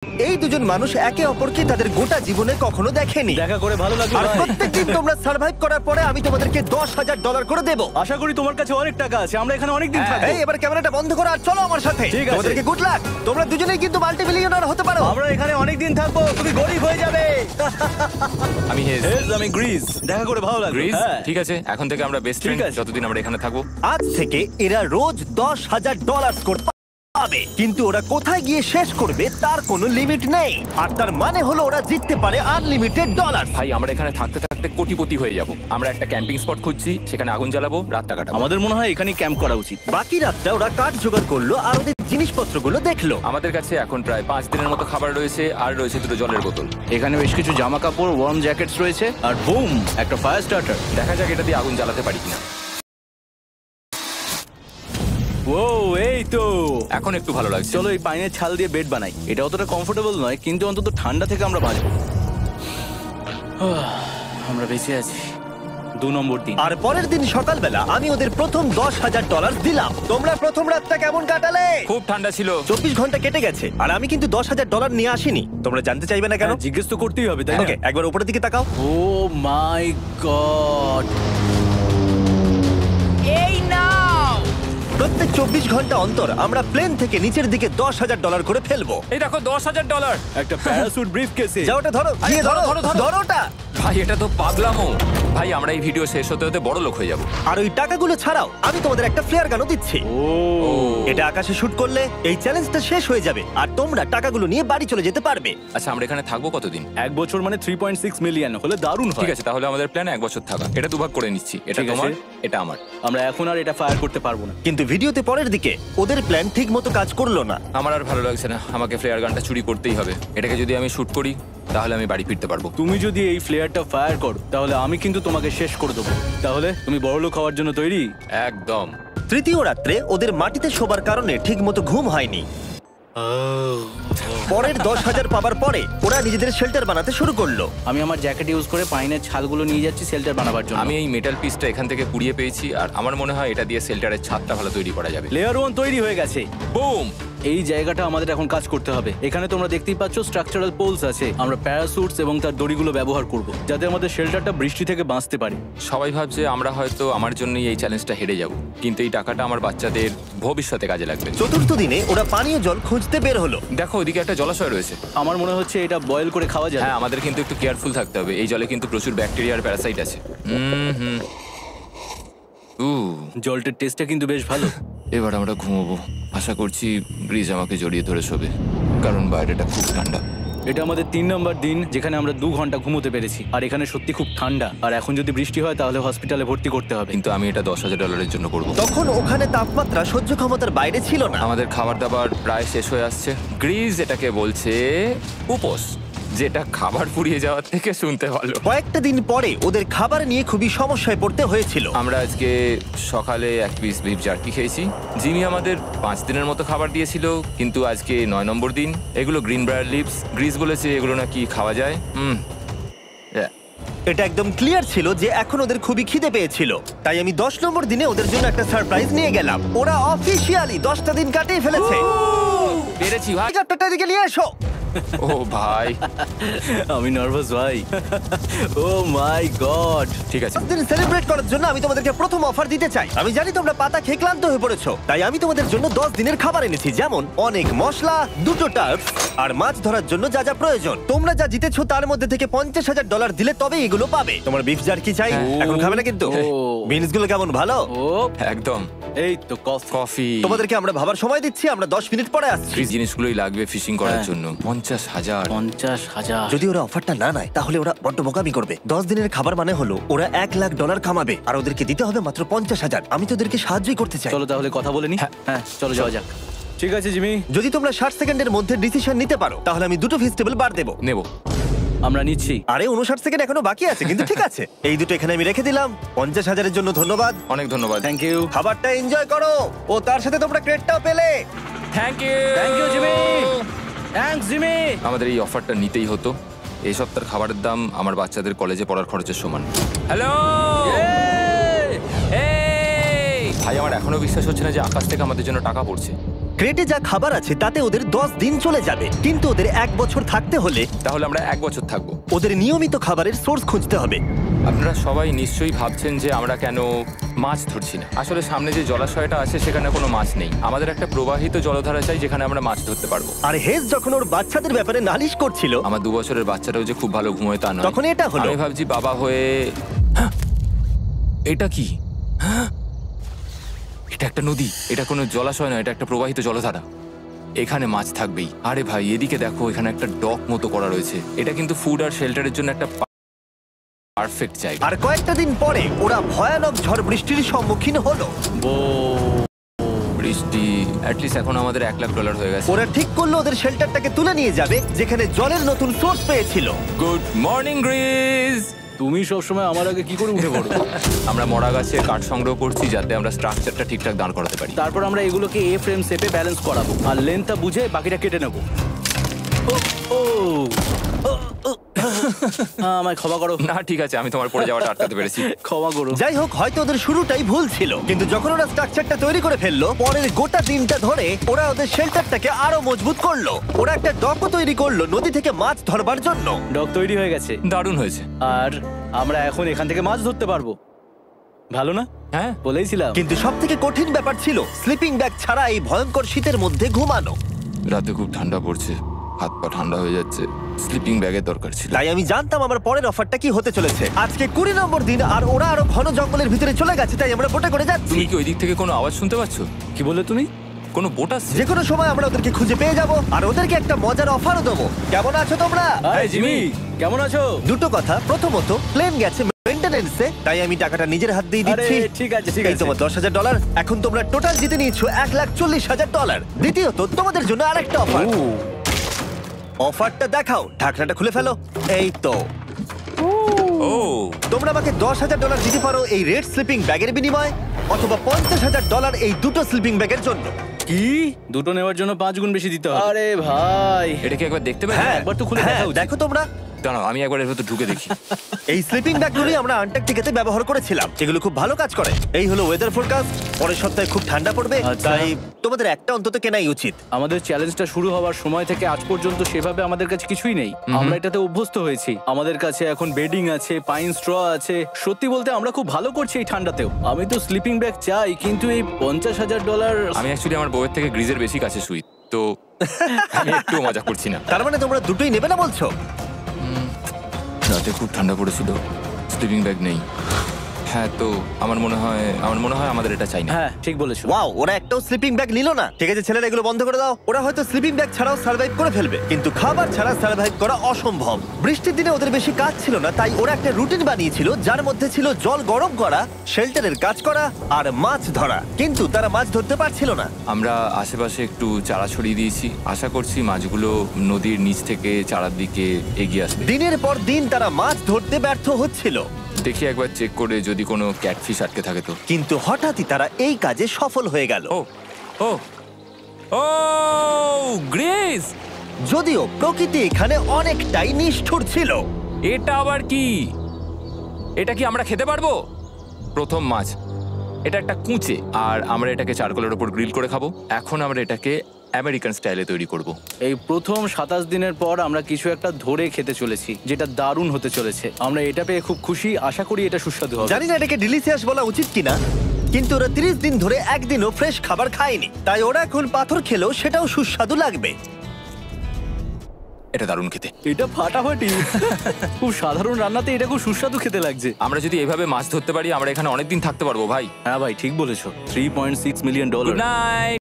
এই দুজন মানুষ একে অপরকে তাদের গোটা জীবনে কখনো দেখেনি। দেখা করে ভালো লাগলো আর ভাই। প্রত্যেকদিন তোমরা সার্ভাইভ করার পরে আমি তোমাদেরকে $10,000 করে দেবো। আশা করি তোমার কাছে অনেক টাকা আছে, আমরা এখানে অনেক দিন থাকবো। এই এবার ক্যামেরাটা বন্ধ করো আর চলো আমার সাথে। ঠিক আছে। তোমাদেরকে গুড লাক। তোমরা দুজনেই কিন্তু মাল্টিমিলিয়নার হতে পারো। আমরা এখানে অনেক দিন থাকবো, তুমি গরিব হয়ে যাবে। আমি হেজ। আমি গ্রিস, দেখা করে ভালো লাগলো। গ্রিস, হ্যাঁ। ঠিক আছে, এখন থেকে আমরা বেস্ট ফ্রেন্ড আছে। যতদিন আমরা এখানে থাকবো। আজ থেকে এরা রোজ $10,000 করে পাবে, কিন্তু ওরা কোথায় গিয়ে শেষ করবে তার কোনো লিমিট নেই। আর তার মানে হলো ওরা জিততে পারে আনলিমিটেড ডলার। ভাই আমরা এখানে থাকতে থাকতে কোটিপতি হয়ে যাব। আমরা একটা ক্যাম্পিং স্পট খুঁজছি, সেখানে আগুন জ্বালাবো, রাতটা কাটাবো। আমাদের মনে হয় এখানে ক্যাম্প করা উচিত। বাকি রাতটা ওরা কাঠ জোগাড় করলো আর ওদের জিনিসপত্রগুলো দেখলো। আমাদের কাছে এখন প্রায় 5 দিনের মতো খাবার রয়েছে, আর রয়েছে 2 জলের বোতল। এখানে বেশ কিছু জামা কাপড়, ওয়ার্ম জ্যাকেটস রয়েছে, আর বুম, একটা ফায়ার স্টার্টার। দেখা যাক এটা দিয়ে আগুন জ্বালাতে পারি কিনা। ও, এই তো। এখন একটু ভালো লাগছে। চলো এই পাইনের ছাল দিয়ে বেড বানাই। এটা অতটা কমফোর্টেবল নয়, কিন্তু অন্তত ঠান্ডা থেকে আমরা বাঁচবো। আমরা বেঁচে আছি। 2 নম্বর দিন। আর পরের দিন সকালবেলা আমি ওদের প্রথম $10,000 দিলাম। তোমরা প্রথম রাতটা কেমন কাটালে? খুব ঠান্ডা ছিল। 24 ঘন্টা কেটে গেছে আর আমি কিন্তু $10,000 নিয়ে আসিনি। তোমরা জানতে চাইবে না কেন? হ্যাঁ, জিজ্ঞেস তো করতেই হবে, তাই না? ওকে, একবার উপরের দিকে তাকাও। ও মাই গড। প্রত্যেক 24 ঘন্টা অন্তর আমরা প্লেন থেকে নিচের দিকে $10,000 করে ফেলবো। এই দেখো $10,000। একটা প্যারাসুট ব্রিফকেসে। যাও ওটা ধরো, গিয়ে ধরো, ধরো ওটা। ভাই এটা তো পাগলামো। ভাই আমরা এই ভিডিও শেষ হতে হতে বড় লোক হয়ে যাব। আর ওই টাকাগুলো ছাড়াও আমি তোমাদের একটা ফ্লেয়ার গানও দিচ্ছি। ও, এটা আকাশে শুট করলে এই চ্যালেঞ্জটা শেষ হয়ে যাবে আর তোমরা টাকাগুলো নিয়ে বাড়ি চলে যেতে পারবে। আচ্ছা আমরা এখানে থাকবো কতদিন? 1 বছর মানে 3.6 মিলিয়ন হলে দারুণ হয়। ঠিক আছে, তাহলে আমাদের প্ল্যান 1 বছর থাকা। এটা দুভাগ করে নিচ্ছি, এটা ঠিক আছে। তোমার, এটা আমার। আমরা এখন আর এটা ফায়ার করতে পারবো না। কিন্তু ভিডিওতে পরের দিকে ওদের প্ল্যান ঠিক মতো কাজ করলো না। আমার আর ভালো লাগছে না, আমাকে ফ্লেয়ার গানটা চুরি করতেই হবে। এটাকে যদি আমি শুট করি তাহলে আমি বাড়ি ফিরতে পারবো। তুমি যদি এই ফ্লেয়ারটা ফায়ার করো তাহলে আমি কিন্তু তোমাকে শেষ করে দেবো। তাহলে তুমি বড়লোক হওয়ার জন্য তৈরি? একদম। তৃতীয় রাত্রে ওদের মাটিতে শোবার কারণে ঠিক মতো ঘুম হয়নি। পরের 10,000 পাবার পরে ওরা নিজেদের শেল্টার বানাতে শুরু করলো। আমি আমার জ্যাকেট ইউজ করে পাইনের ছালগুলো নিয়ে যাচ্ছি শেল্টার বানাবার জন্য। আমি এই মেটাল পিসটা এখান থেকে কুড়িয়ে পেয়েছি, আর আমার মনে হয় এটা দিয়ে শেল্টারের ছাদটা ভালো তৈরি করা যাবে। লেয়ার 1 তৈরি হয়ে গেছে। বুম! এই জায়গাটা আমাদের এখন কাজ করতে হবে। এখানে তোমরা দেখতেই পাচ্ছ স্ট্রাকচারাল পোলস আছে। আমরা প্যারাসুটস এবং তার দড়িগুলো ব্যবহার করব যাতে আমাদের শেল্টারটা বৃষ্টি থেকে বাঁচতে পারে। সবাই ভাবছে আমরা হয়তো আমার জন্যই এই চ্যালেঞ্জটা হেরে যাব, কিন্তু এই টাকাটা আমার বাচ্চাদের ভবিষ্যতে কাজে লাগবে। চতুর্থ দিনে ওরা পানীয় জল খুঁজতে বের হলো। দেখো ওদিকে একটা জলাশয় রয়েছে। আমার মনে হচ্ছে এটা বয়েল করে খাওয়া যায়। হ্যাঁ, আমাদের কিন্তু একটু কেয়ারফুল থাকতে হবে। এই জলে কিন্তু প্রচুর ব্যাকটেরিয়া আর প্যারাসাইট আছে। জলটার টেস্টটা কিন্তু বেশ ভালো। এবার আমরা ঘুমোবো। আশা করছি ব্রিজ আমাকে জড়িয়ে ধরে শোবে, কারণ বাইরেটা খুব ঠান্ডা। এটা আমাদের 3 নম্বর দিন যেখানে আমরা 2 ঘন্টা ঘুমোতে পেরেছি। আর এখানে সত্যি খুব ঠান্ডা। আর এখন যদি বৃষ্টি হয় তাহলে হসপিটালে ভর্তি করতে হবে। কিন্তু আমি এটা $10,000 জন্য করবো। তখন ওখানে তাপমাত্রা সহ্য ক্ষমতার বাইরে ছিল না। আমাদের খাবার দাবার প্রায় শেষ হয়ে আসছে। গ্রিজ এটাকে বলছে উপোস, যেটা খাবার পুড়িয়ে যাওয়ার থেকে শুনতে ভালো। কয়েকটা দিন পরে ওদের খাবার নিয়ে খুবই সমস্যায় পড়তে হয়েছিল। আমরা আজকে সকালে 1 পিস বিফ জার্কি খেয়েছি। জিমি আমাদের 5 দিনের মতো খাবার দিয়েছিল, কিন্তু আজকে 9 নম্বর দিন। এগুলো গ্রিন ব্রায়ার লিভস। গ্রিজ বলেছে এগুলো নাকি খাওয়া যায়। এটা একদম ক্লিয়ার ছিল যে এখন ওদের খুবই খিদে পেয়েছিল। তাই আমি 10 নম্বর দিনে ওদের জন্য একটা সারপ্রাইজ নিয়ে গেলাম। ওরা অফিসিয়ালি 10টা দিন কাটিয়ে ফেলেছে। পেরেছি ভাই। হেলিকপ্টারটা এদিকে নিয়ে এসো। ও ভাই, আমি নার্ভাস ভাই। ও মাই গড। ঠিক আছে। 10 দিন সেলিব্রেট করার জন্য আমি তোমাদেরকে প্রথম অফার দিতে চাই। আমি জানি তোমরা পাতা খেয়ে ক্লান্ত হয়ে পড়েছো, তাই আমি তোমাদের জন্য 10 দিনের খাবার এনেছি, যেমন অনেক মশলা, 2টো টার্ফ আর মাছ ধরার জন্য যা যা প্রয়োজন। তোমরা যা জিতেছো তার মধ্যে থেকে $50,000 দিলে তবে এগুলো পাবে। তোমার বিফ জার্কি চাই? এখন খাবে না কিন্তু? ও। বিনস গুলো কেমন ভালো? ও একদম। এই তো কফি। কফি। তোমাদেরকে আমরা ভাবার সময় দিচ্ছি, আমরা 10 মিনিট পরে আসছি। এই জিনিসগুলোই লাগবে ফিশিং করার হ্যাঁ। জন্য। 50,000। 50,000। যদি ওরা অফারটা না নেয় তাহলে ওরা বড্ড বোকামি করবে। 10 দিনের খাবার মানে হলো ওরা $1,00,000 কামাবে আর ওদেরকে দিতে হবে মাত্র 50,000। আমি তো ওদেরকে সাহায্যই করতে চাই। চলো তাহলে কথা বলে নি। হ্যাঁ চলো যাওয়া যাক। ঠিক আছে জিমি, যদি তোমরা 60 সেকেন্ডের মধ্যে ডিসিশন নিতে পারো তাহলে আমি 2টো ভেজিটেবল বার দেবো। নেব। আমরা নিচ্ছি। আরে 59 সেকেন্ড এখনো বাকি আছে, কিন্তু ঠিক আছে। এই দুটো এখানে আমি রেখে দিলাম। 50,000-এর জন্য ধন্যবাদ। অনেক ধন্যবাদ। Thank you. খাবারটা এনজয় করো। ও তার সাথে তোমরা ক্রেডটাও পেলে। Thank you. Thank you Jimmy. Thanks Jimmy. আমাদের এই অফারটা নিতেই হতো। এই সপ্তাহের খাবারের দাম আমার বাচ্চাদের কলেজে পড়ার খরচের সমান। হ্যালো ভাই, আমার এখনো বিশ্বাস হচ্ছে না যে আকাশ থেকে আমাদের জন্য টাকা পড়ছে। ক্রেটে যা খাবার আছে তাতে ওদের 10 দিন চলে যাবে, কিন্তু ওদের 1 বছর থাকতে হলে তাহলে আমরা 1 বছর থাকবো। ওদের নিয়মিত খাবারের সোর্স খুঁজতে হবে। আপনারা সবাই নিশ্চয়ই ভাবছেন যে আমরা কেন মাছ ধরছি না। আসলে সামনে যে জলাশয়টা আছে সেখানে কোনো মাছ নেই। আমাদের একটা প্রবাহিত জলধারা চাই যেখানে আমরা মাছ ধরতে পারবো। আর হেজ যখন ওর বাচ্চাদের ব্যাপারে নালিশ করছিল, আমার 2 বছরের বাচ্চাটাও যে খুব ভালো ঘুমোয় তা নয়। তখন এটা হলো। আমি ভাবছি বাবা হয়ে এটা কি? এটা একটা নদী, এটা কোনো জলাশয় নয়, এটা একটা প্রবাহিত জলধারা। এখানে মাছ থাকবেই। আরে ভাই এদিকে দেখো, এখানে একটা ডক মতো করা রয়েছে। এটা কিন্তু ফুড আর শেল্টারের জন্য একটা পারফেক্ট জায়গা। আর কয়েকটা দিন পরে ওরা ভয়ানক ঝড় বৃষ্টির সম্মুখীন হলো। বৃষ্টি অ্যাটলিস্ট এখন আমাদের $1,00,000 হয়ে গেছে। ওরা ঠিক করলো ওদের শেল্টারটাকে তুলে নিয়ে যাবে, যেখানে জলের নতুন সোর্স পেয়েছিল। Good morning Greece. তুমি সবসময় আমার আগে কি করে উঠে পড়ো? আমরা মরা গাছে কাঠ সংগ্রহ করছি যাতে আমরা স্ট্রাকচারটা ঠিকঠাক দাঁড় করাতে পারি। তারপর আমরা এগুলোকে এ ফ্রেম শেপে ব্যালেন্স করাবো আর লেন্থটা বুঝে বাকিটা কেটে নেবো। আমায় ক্ষমা করো। না ঠিক আছে, আমি তোমার পড়ে যাওয়াটা আটকাতে পেরেছি। ক্ষমা করো। যাই হোক, হয়তো ওদের শুরুটাই ভুল ছিল, কিন্তু যখন ওরা স্ট্রাকচারটা তৈরি করে ফেললো, পরের গোটা দিনটা ধরে ওরা ওদের শেল্টারটাকে আরো মজবুত করলো। ওরা একটা ডকও তৈরি করলো নদী থেকে মাছ ধরবার জন্য। ডক তৈরি হয়ে গেছে দারুণ হয়েছে। আর আমরা এখন এখান থেকে মাছ ধরতে পারবো। ভালো না? হ্যাঁ বলেইছিলাম। কিন্তু সব থেকে কঠিন ব্যাপার ছিল স্লিপিং ব্যাগ ছাড়া এই ভয়ঙ্কর শীতের মধ্যে ঘুমানো। রাতে খুব ঠান্ডা পড়ছে, হাত পা ঠান্ডা হয়ে যাচ্ছে। স্লিপিং ব্যাগের দরকার ছিল। তাই আমি জানতাম আমার পরের অফারটা কি হতে চলেছে। আজকে 20 নম্বর দিন, আর ওরা আরো ঘন জঙ্গলের ভিতরে চলে গেছে, তাই আমরা বোটে করে যাচ্ছি। তুমি কি ওই দিক থেকে কোনো আওয়াজ শুনতে পাচ্ছ? কি বললে তুমি? কোনো বোট আসছে? যে কোনো সময় আমরা ওদেরকে খুঁজে পেয়ে যাব, আর ওদেরকে একটা মজার অফারও দেবো। কেমন আছো তোমরা? হাই জিমি, কেমন আছো? দুটো কথা, প্রথমত প্লেন গেছে মেইনটেনেন্সে, তাই আমি টাকাটা নিজের হাত দিয়ে আরে দিচ্ছি। ঠিক আছে ঠিক এই আছে। তোমার $10,000। এখন তোমরা টোটাল জিতে নিয়েছো $1,40,000। দ্বিতীয়ত তোমাদের জন্য আরেকটা অফার। অফারটা দেখাও, ঢাকনাটা খুলে ফেলো। এই তো, ও তোমরা আমাকে $10,000 দিতে পারো এই রেড স্লিপিং ব্যাগের বিনিময়ে, অথবা $50,000 এই দুটো স্লিপিং ব্যাগের জন্য। কি? দুটো নেওয়ার জন্য 5 গুণ বেশি দিতে হবে? আরে ভাই, এটা কি একবার দেখতে পারি? হ্যাঁ, একবার তো খুলে দেখা উচিত। দেখো তোমরা। দাঁড়াও আমি একবার এর ভেতর ঢুকে দেখি। এই স্লিপিং ব্যাগগুলি আমরা আন্টার্কটিকাতে ব্যবহার করেছিলাম। এগুলো খুব ভালো কাজ করে। এই হলো ওয়েদার ফোরকাস্ট। পরের সপ্তাহে খুব ঠান্ডা পড়বে, আচ্ছা। তাই তোমাদের একটা অন্তত কেনাই উচিত। আমাদের চ্যালেঞ্জটা শুরু হওয়ার সময় থেকে আজ পর্যন্ত সেভাবে আমাদের কাছে কিছুই নেই। আমরা এটাতে অভ্যস্ত হয়েছি। আমাদের কাছে এখন বেডিং আছে, পাইন স্ট্র আছে। সত্যি বলতে আমরা খুব ভালো করছি এই ঠান্ডাতেও। আমি তো স্লিপিং ব্যাগ চাই, কিন্তু এই $50,000। আমি অ্যাকচুয়ালি আমার বউয়ের থেকে গ্রিজের বেশি কাছে শুই, তো আমি একটু মজা করছি না। তার মানে তোমরা দুটোই নেবে না বলছো? রাতে খুব ঠান্ডা পড়েছিল, স্লিপিং ব্যাগ নেই। হ্যাঁ, তো আমার মনে হয় আমাদের এটা চাই না। হ্যাঁ ঠিক বলেছো। ওয়াও, ওরা একটাও স্লিপিং ব্যাগ নিল না। ঠিক আছে ছেলেরা, এগুলো বন্ধ করে দাও। ওরা হয়তো স্লিপিং ব্যাগ ছাড়াও সার্ভাইভ করে ফেলবে, কিন্তু খাবার ছাড়া সার্ভাইভ করা অসম্ভব। বৃষ্টির দিনে ওদের বেশি কাজ ছিল না, তাই ওরা একটা রুটিন বানিয়েছিল যার মধ্যে ছিল জল গরম করা, শেল্টারের কাজ করা আর মাছ ধরা। কিন্তু তারা মাছ ধরতে পারছিল না। আমরা আশেপাশে একটু চারা ছড়িয়ে দিয়েছি, আশা করছি মাছগুলো নদীর নিচ থেকে চারার দিকে এগিয়ে আসবে। দিনের পর দিন তারা মাছ ধরতে ব্যর্থ হচ্ছিল, দেখি একবার চেক করে যদি কোনো ক্যাটফিশ আটকে থাকে তো। কিন্তু হঠাৎই তারা এই কাজে সফল হয়ে গেল। ও ও ও গ্রেস, যদিও প্রকৃতি এখানে অনেকটাই নিষ্ঠুর ছিল। এটা আবার কি? এটা কি আমরা খেতে পারবো? প্রথম মাছ। এটা একটা কুঁচে, আর আমরা এটাকে চারকোলের ওপর গ্রিল করে খাবো। এখন আমরা এটাকে আমেরিকান স্টাইলে তৈরি করব। এই প্রথম 27 দিনের পর আমরা কিছু একটা ধরে খেতে চলেছি, যেটা দারুণ হতে চলেছে। আমরা এটা পেয়ে খুব খুশি, আশা করি এটা সুস্বাদু হবে। জানি না এটাকে ডিলিশিয়াস বলা উচিত কিনা, কিন্তু ওরা 30 দিন ধরে একদিনও ফ্রেশ খাবার খায়নি, তাই ওরা এখন পাথর খেলেও সেটাও সুস্বাদু লাগবে। এটা দারুণ খেতে। এটা ফাটাফাটি। খুব সাধারণ রান্নাতে এটা খুব সুস্বাদু খেতে লাগছে। আমরা যদি এভাবে মাছ ধরতে পারি আমরা এখানে অনেকদিন থাকতে পারবো ভাই। হ্যাঁ ভাই ঠিক বলেছো। $3.6 মিলিয়ন। Good night.